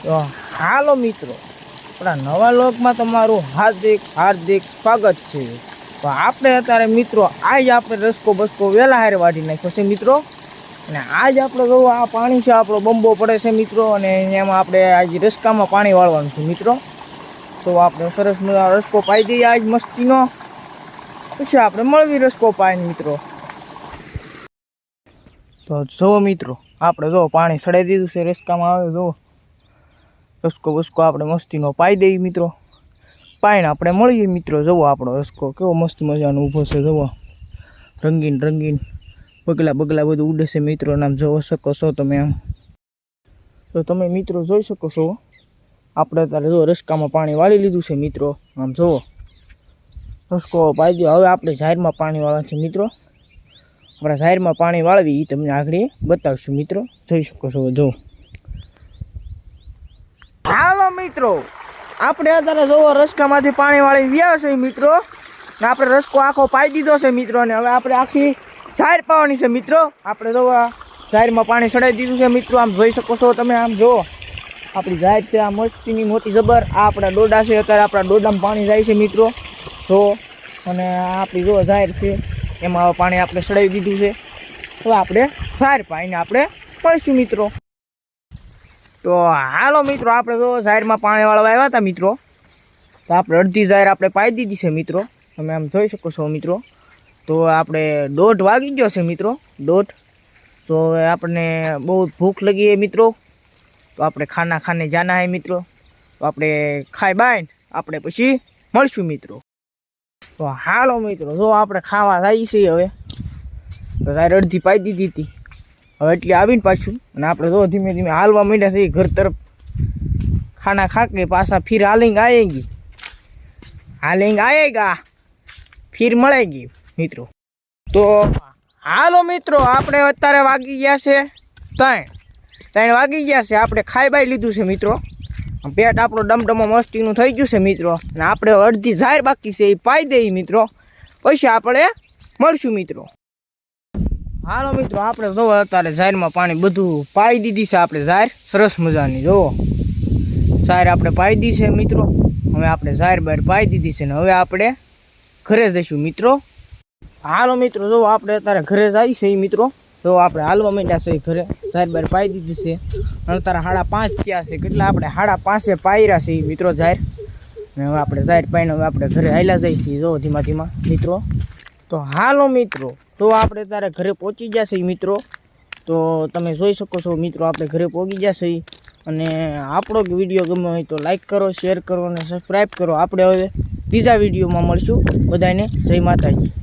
તો હાલો મિત્રો, આપણા નવા લોકમાં તમારું હાર્દિક હાર્દિક સ્વાગત છે. તો આપણે અત્યારે મિત્રો આજ આપણે રસકો બસકો વહેલા હારે વાઢી નાખ્યો છે મિત્રો. અને આજ આપણે જો આ પાણી છે આપણો બંબો પડે છે મિત્રો, અને એમાં આપણે આજ રસકામાં પાણી વાળવાનું છે મિત્રો. તો આપણે સરસ રસકો પાઈ દઈએ આજ મસ્તીનો, પછી આપણે મળવી રસકો પાઈને મિત્રો. તો જો મિત્રો આપણે જો પાણી સડાઈ દીધું છે રસકામાં. આવે જો રસકો બસકો આપણે મસ્તીનો પાઈ દઈએ મિત્રો. પાઈને આપણે મળીએ મિત્રો. જુઓ આપણો રસકો કેવો મસ્ત મજાનો ઊભો છે. જુઓ રંગીન રંગીન બગલા બગલા બધું ઉડે છે મિત્રો. નામ જોઈ શકો છો તમે. આમ તો તમે મિત્રો જોઈ શકો છો આપણે અત્યારે જો રસકામાં પાણી વાળી લીધું છે મિત્રો. આમ જુઓ રસકો પાઈ દો. હવે આપણે જાહેરમાં પાણી વાળવા છે મિત્રો. આપણે જાહેરમાં પાણી વાળવી એ તમને આગળ બતાવશું મિત્રો. જોઈ શકો છો. જો હાલો મિત્રો, આપણે અત્યારે જોવો રસકામાંથી પાણી વાળી વ્યા છે મિત્રો. ને આપણે રસકો આખો પાઈ દીધો છે મિત્રો. ને હવે આપણે આખી જાહેર પાવાની છે મિત્રો. આપણે જોવા જાહેરમાં પાણી ચડાવી દીધું છે મિત્રો. આમ જોઈ શકો છો તમે. આમ જો આપણી જાહેર છે આ મસ્તીની મોટી જબર. આ આપણા ડોડા છે. અત્યારે આપણા ડોડામાં પાણી જાય છે મિત્રો. જો અને આપણી જો જાહેર છે એમાં પાણી આપણે ચડાવી દીધું છે. તો આપણે જાહેર પાઈને આપણે મળીશું મિત્રો. તો હાલો મિત્રો, આપણે તો જાહેરમાં પાણી વાળવા આવ્યા હતા મિત્રો. તો આપણે અડધી જાહેર આપણે પાઈ દીધી છે મિત્રો. તમે આમ જોઈ શકો છો મિત્રો. તો આપણે 1:30 વાગી ગયો છે મિત્રો. 1:30. તો હવે આપણને બહુ ભૂખ લગી है મિત્રો. તો આપણે ખાના ખાને જાના है મિત્રો. તો આપણે ખાઈ બાય આપણે પછી મળશું મિત્રો. તો હાલો મિત્રો, જો આપણે ખાવા જઈએ છીએ હવે. તો જાહેર અડધી પાઈ દીધી હતી. હવે એટલી આવીને પાછું અને આપણે જો ધીમે ધીમે હાલવા માંડ્યા છીએ ઘર તરફ. ખાના ખા કે પાછા ફિર હાલેંगे आएगा ફિર મળેગી મિત્રો. તો હાલો મિત્રો, આપણે અત્યારે વાગી ગયા છે 3 વાગી ગયા છે. આપણે ખાઈ બાઈ લીધું છે મિત્રો. પેટ આપણો ડમડમો મસ્તીનું થઈ ગયું છે મિત્રો. અને આપણે અડધી જાહેર બાકી છે એ પાઈ દઈએ મિત્રો. પછી આપણે મળશું મિત્રો. હાલો મિત્રો, આપણે જોવો અત્યારે જાહેરમાં પાણી બધું પાઈ દીધી છે આપણે જાહેર સરસ મજાની. જોવો જાહેર આપણે પાઈ દીધી છે મિત્રો. હવે આપણે જાહેર બહાર પાઈ દીધી છે ને હવે આપણે ઘરે જઈશું મિત્રો. હાલો મિત્રો, જો આપણે અત્યારે ઘરે જઈએ છીએ મિત્રો. તો આપણે હાલવા માંડ્યા છે ઘરે. જાહેર બહાર પાઈ દીધી છે અને અત્યારે 5:30 થયા છે. કેટલા આપણે 5:30 પાયરા છે મિત્રો જાહેર. ને હવે આપણે જાહેર પાઈને હવે આપણે ઘરે હાલ્યા જઈએ છીએ જો ધીમા ધીમા મિત્રો. તો હાલો મિત્રો, તો આપણે ત્યારે ઘરે પહોંચી ગયા છીએ મિત્રો. તો તમે જોઈ શકો છો મિત્રો આપણે ઘરે પહોંચી ગયા છીએ. અને આપણો વિડીયો ગમે હોય તો લાઈક કરો, શેર કરો અને સબસ્ક્રાઈબ કરો. આપણે હવે બીજા વિડીયોમાં મળશું. બધાને જય માતાજી.